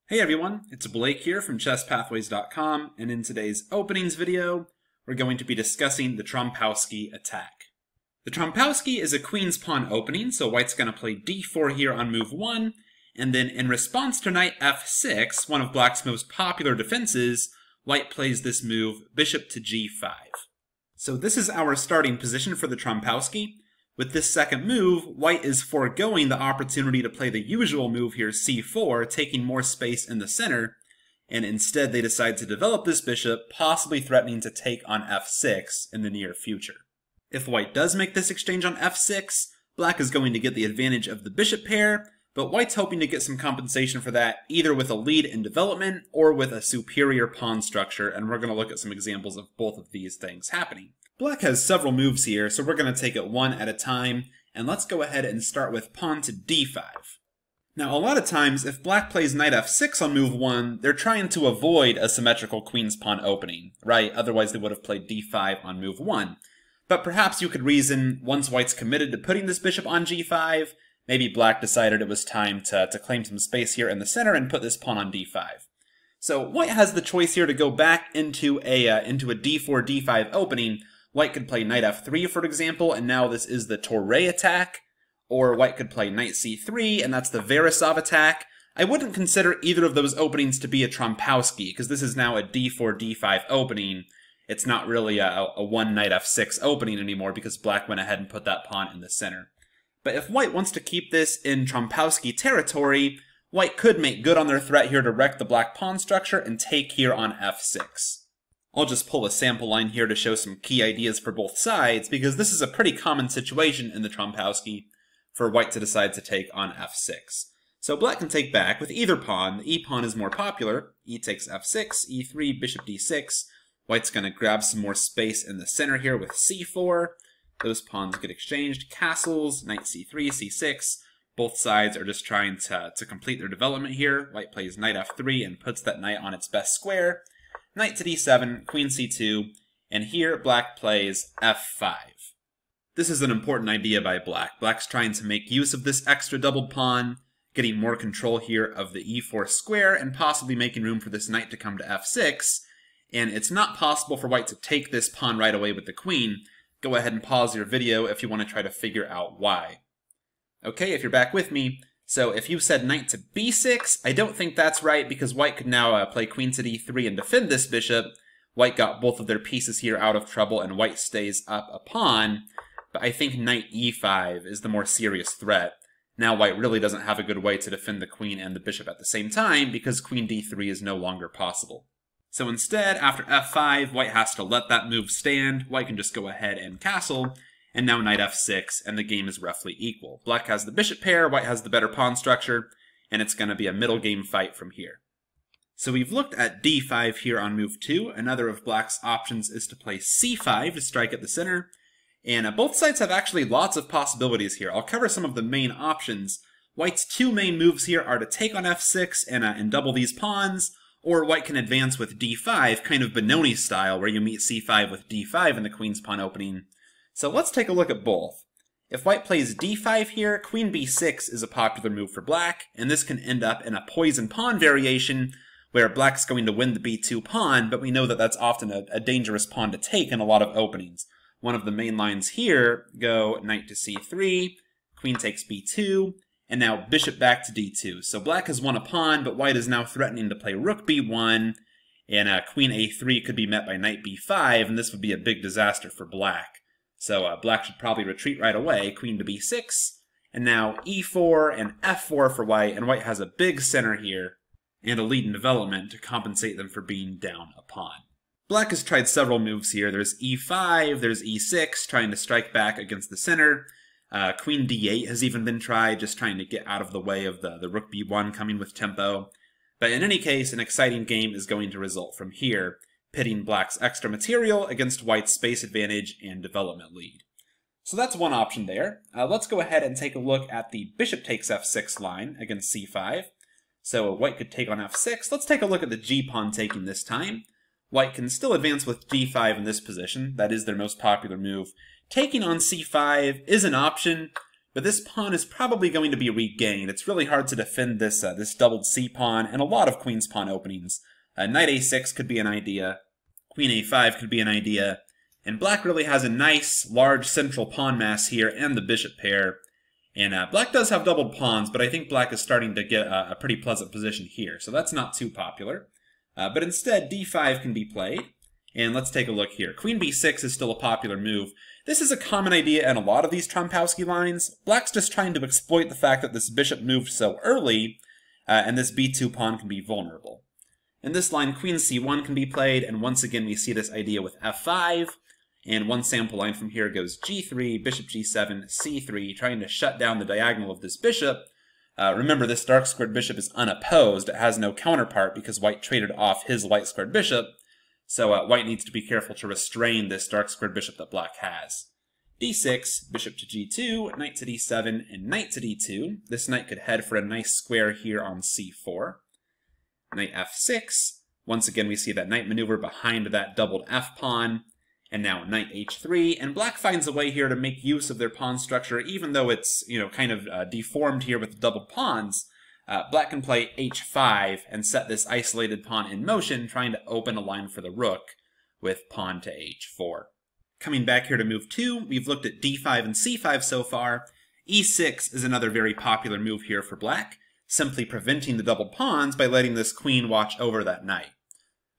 Hey everyone, it's Blake here from ChessPathways.com, and in today's openings video, we're going to be discussing the Trompowsky Attack. The Trompowsky is a queen's pawn opening, so white's going to play d4 here on move 1, and then in response to knight f6, one of black's most popular defenses, white plays this move, bishop to g5. So this is our starting position for the Trompowsky. With this second move, white is foregoing the opportunity to play the usual move here, c4, taking more space in the center, and instead they decide to develop this bishop, possibly threatening to take on f6 in the near future. If white does make this exchange on f6, black is going to get the advantage of the bishop pair, but white's hoping to get some compensation for that, either with a lead in development or with a superior pawn structure, and we're going to look at some examples of both of these things happening. Black has several moves here, so we're going to take it one at a time, and let's go ahead and start with pawn to d5. Now, a lot of times, if black plays knight f6 on move 1, they're trying to avoid a symmetrical queen's pawn opening, right? Otherwise, they would have played d5 on move 1. But perhaps you could reason, once white's committed to putting this bishop on g5, maybe black decided it was time to claim some space here in the center and put this pawn on d5. So white has the choice here to go back into a d4-d5 opening. White could play knight f3, for example, and now this is the Trompowsky Attack. Or white could play knight c3, and that's the Veresov Attack. I wouldn't consider either of those openings to be a Trompowsky, because this is now a d4-d5 opening. It's not really a one knight f6 opening anymore, because black went ahead and put that pawn in the center. But if white wants to keep this in Trompowsky territory, white could make good on their threat here to wreck the black pawn structure and take here on f6. I'll just pull a sample line here to show some key ideas for both sides, because this is a pretty common situation in the Trompowsky for white to decide to take on f6. So black can take back with either pawn. The e-pawn is more popular. E takes f6, e3, bishop d6. White's going to grab some more space in the center here with c4. Those pawns get exchanged. Castles, knight c3, c6. Both sides are just trying to complete their development here. White plays knight f3 and puts that knight on its best square. Knight to d7, queen c2, and here black plays f5. This is an important idea by black. Black's trying to make use of this extra doubled pawn, getting more control here of the e4 square, and possibly making room for this knight to come to f6. And it's not possible for white to take this pawn right away with the queen. Go ahead and pause your video if you want to try to figure out why. Okay, if you're back with me, so if you said knight to b6, I don't think that's right, because white could now play queen to d3 and defend this bishop. White got both of their pieces here out of trouble, and white stays up a pawn. But I think knight e5 is the more serious threat. Now white really doesn't have a good way to defend the queen and the bishop at the same time, because queen d3 is no longer possible. So instead, after f5, white has to let that move stand. White can just go ahead and castle. And now knight f6, and the game is roughly equal. Black has the bishop pair, white has the better pawn structure, and it's going to be a middle game fight from here. So we've looked at d5 here on move 2. Another of black's options is to play c5 to strike at the center. And both sides have actually lots of possibilities here. I'll cover some of the main options. White's two main moves here are to take on f6 and double these pawns, or white can advance with d5, kind of Benoni style, where you meet c5 with d5 in the queen's pawn opening. So let's take a look at both. If white plays d5 here, queen b6 is a popular move for black, and this can end up in a poison pawn variation, where black's going to win the b2 pawn, but we know that that's often a dangerous pawn to take in a lot of openings. One of the main lines here go knight to c3, queen takes b2, and now bishop back to d2. So black has won a pawn, but white is now threatening to play rook b1, and queen a3 could be met by knight b5, and this would be a big disaster for black. So black should probably retreat right away, queen to b6, and now e4 and f4 for white, and white has a big center here, and a lead in development to compensate them for being down a pawn. Black has tried several moves here. There's e5, there's e6, trying to strike back against the center. Queen d8 has even been tried, just trying to get out of the way of the rook b1 coming with tempo. But in any case, an exciting game is going to result from here, pitting black's extra material against white's space advantage and development lead. So that's one option there. Let's go ahead and take a look at the bishop takes f6 line against c5. So white could take on f6. Let's take a look at the g-pawn taking this time. White can still advance with d5 in this position. That is their most popular move. Taking on c5 is an option. but this pawn is probably going to be regained. It's really hard to defend this this doubled c-pawn and a lot of queen's pawn openings. Knight a6 could be an idea, queen a5 could be an idea, and black really has a nice, large central pawn mass here and the bishop pair. And black does have doubled pawns, but I think black is starting to get a pretty pleasant position here, so that's not too popular. But instead, d5 can be played, and let's take a look here. Queen b6 is still a popular move. This is a common idea in a lot of these Trompowsky lines. Black's just trying to exploit the fact that this bishop moved so early, and this b2 pawn can be vulnerable. In this line, queen c1 can be played, and once again we see this idea with f5. And one sample line from here goes g3, bishop g7, c3, trying to shut down the diagonal of this bishop. Remember, this dark squared bishop is unopposed. It has no counterpart because white traded off his light squared bishop. So white needs to be careful to restrain this dark squared bishop that black has. d6, bishop to g2, knight to d7, and knight to d2. This knight could head for a nice square here on c4. Knight f6. Once again, we see that knight maneuver behind that doubled f-pawn. And now knight h3, and black finds a way here to make use of their pawn structure, even though it's, kind of deformed here with the doubled pawns. Black can play h5 and set this isolated pawn in motion, trying to open a line for the rook with pawn to h4. Coming back here to move 2, we've looked at d5 and c5 so far. e6 is another very popular move here for black, simply preventing the doubled pawns by letting this queen watch over that knight.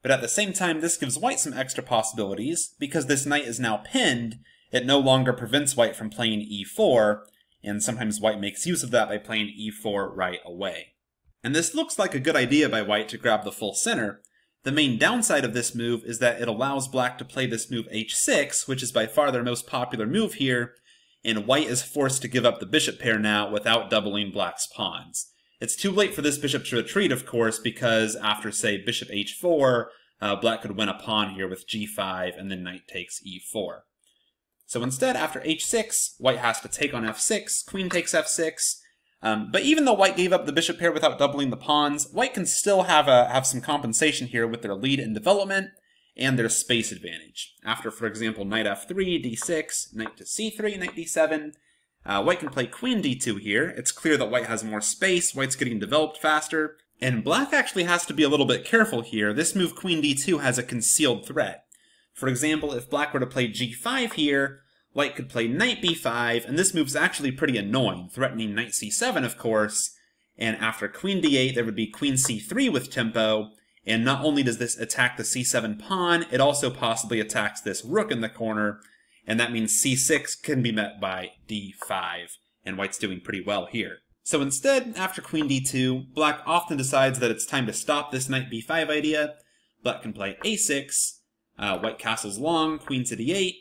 But at the same time, this gives white some extra possibilities. Because this knight is now pinned, it no longer prevents white from playing e4, and sometimes white makes use of that by playing e4 right away. And this looks like a good idea by white to grab the full center. The main downside of this move is that it allows black to play this move h6, which is by far their most popular move here, and white is forced to give up the bishop pair now without doubling black's pawns. It's too late for this bishop to retreat, of course, because after, say, bishop h4, black could win a pawn here with g5, and then knight takes e4. So instead, after h6, white has to take on f6, queen takes f6, but even though white gave up the bishop pair without doubling the pawns, white can still have some compensation here with their lead in development and their space advantage. After, for example, knight f3, d6, knight to c3, knight d7, white can play queen d2 here. It's clear that white has more space, white's getting developed faster, and black actually has to be a little bit careful here. This move queen d2 has a concealed threat. For example, if black were to play g5 here, white could play knight b5, and this move's actually pretty annoying, threatening knight c7, of course, and after queen d8, there would be queen c3 with tempo, and not only does this attack the c7 pawn, it also possibly attacks this rook in the corner, and that means c6 can be met by d5, and white's doing pretty well here. So instead, after queen d2, black often decides that it's time to stop this knight b5 idea. Black can play a6, white castles long, queen to d8,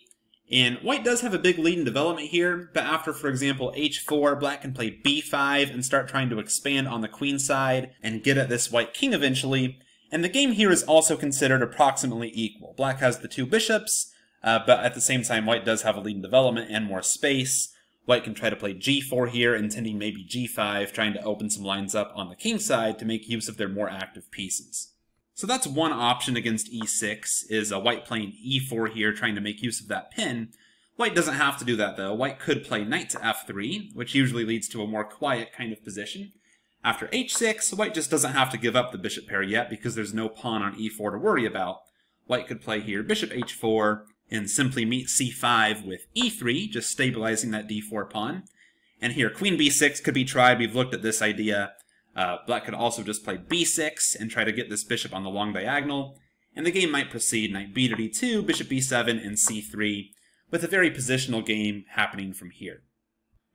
and white does have a big lead in development here, but after, for example, h4, black can play b5 and start trying to expand on the queen side and get at this white king eventually, and the game here is also considered approximately equal. Black has the two bishops, but at the same time, white does have a lead in development and more space. White can try to play g4 here, intending maybe g5, trying to open some lines up on the king side to make use of their more active pieces. So that's one option against e6, is white playing e4 here, trying to make use of that pin. White doesn't have to do that, though. White could play knight to f3, which usually leads to a more quiet kind of position. After h6, white just doesn't have to give up the bishop pair yet, because there's no pawn on e4 to worry about. White could play here bishop h4, and simply meet c5 with e3, just stabilizing that d4 pawn. And here, queen b6 could be tried. We've looked at this idea. Black could also just play b6 and try to get this bishop on the long diagonal. And the game might proceed knight b to d2, bishop b7, and c3, with a very positional game happening from here.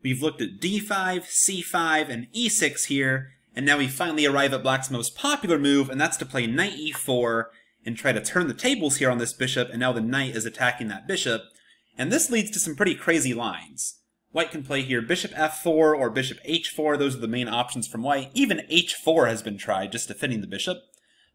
We've looked at d5, c5, and e6 here, and now we finally arrive at black's most popular move, and that's to play knight e4, and try to turn the tables here on this bishop, and now the knight is attacking that bishop. And this leads to some pretty crazy lines. White can play here bishop f4 or bishop h4, those are the main options from white. Even h4 has been tried, just defending the bishop.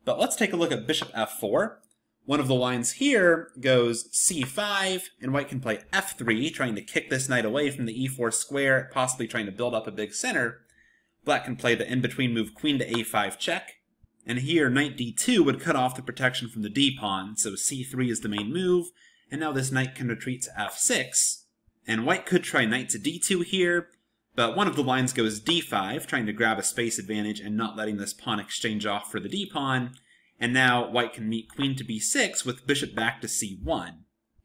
But let's take a look at bishop f4. One of the lines here goes c5, and white can play f3, trying to kick this knight away from the e4 square, possibly trying to build up a big center. Black can play the in-between move queen to a5 check. And here, knight d2 would cut off the protection from the d-pawn, so c3 is the main move, and now this knight can retreat to f6. And white could try knight to d2 here, But one of the lines goes d5, trying to grab a space advantage and not letting this pawn exchange off for the d-pawn. And now white can meet queen to b6 with bishop back to c1,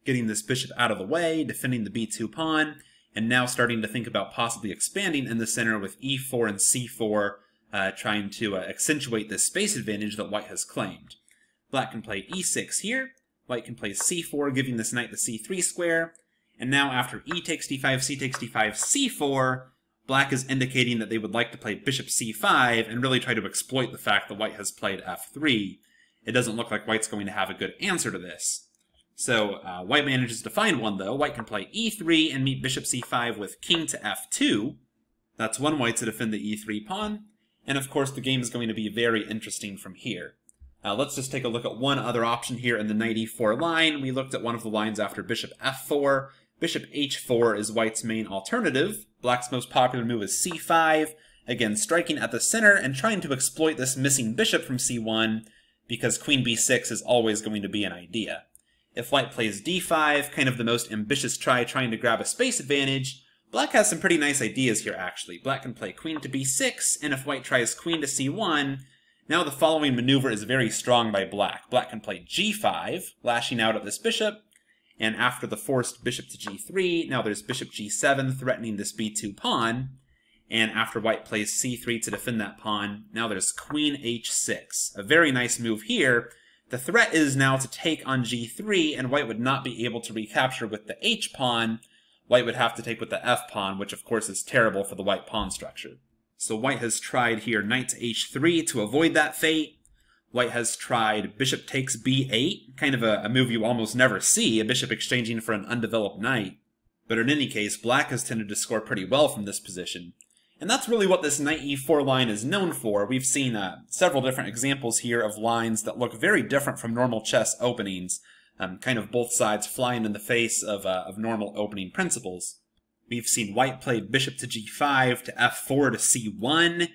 getting this bishop out of the way, defending the b2 pawn, and now starting to think about possibly expanding in the center with e4 and c4, trying to accentuate this space advantage that white has claimed. Black can play e6 here, white can play c4, giving this knight the c3 square, and now after e takes d5, c takes d5, c4, black is indicating that they would like to play bishop c5 and really try to exploit the fact that white has played f3. It doesn't look like white's going to have a good answer to this. So white manages to find one, though. White can play e3 and meet bishop c5 with king to f2. That's one way to defend the e3 pawn. And of course, the game is going to be very interesting from here. Let's just take a look at one other option here in the knight e4 line. We looked at one of the lines after bishop f4. Bishop h4 is white's main alternative. Black's most popular move is c5, again striking at the center and trying to exploit this missing bishop from c1, because queen b6 is always going to be an idea. If white plays d5, kind of the most ambitious try trying to grab a space advantage, black has some pretty nice ideas here actually. Black can play queen to b6, and if white tries queen to c1, now the following maneuver is very strong by black. Black can play g5, lashing out at this bishop, and after the forced bishop to g3, now there's bishop g7 threatening this b2 pawn, and after white plays c3 to defend that pawn, now there's queen h6. A very nice move here. The threat is now to take on g3, and white would not be able to recapture with the h-pawn. White would have to take with the f-pawn, which of course is terrible for the white pawn structure. So white has tried here knight to h3 to avoid that fate. White has tried bishop takes b8, kind of a move you almost never see, a bishop exchanging for an undeveloped knight. But in any case, black has tended to score pretty well from this position. And that's really what this knight e4 line is known for. We've seen several different examples here of lines that look very different from normal chess openings, kind of both sides flying in the face of normal opening principles. We've seen white play bishop to g5 to f4 to c1.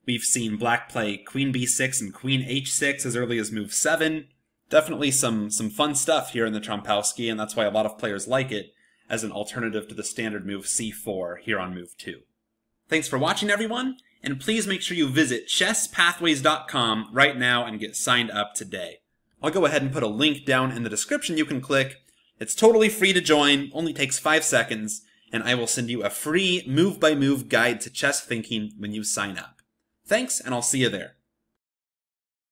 We've seen black play queen b6 and queen h6 as early as move 7. Definitely some fun stuff here in the Trompowsky, and that's why a lot of players like it as an alternative to the standard move c4 here on move 2. Thanks for watching, everyone, and please make sure you visit chesspathways.com right now and get signed up today. I'll go ahead and put a link down in the description you can click. It's totally free to join, only takes 5 seconds, and I will send you a free move-by-move guide to chess thinking when you sign up. Thanks, and I'll see you there.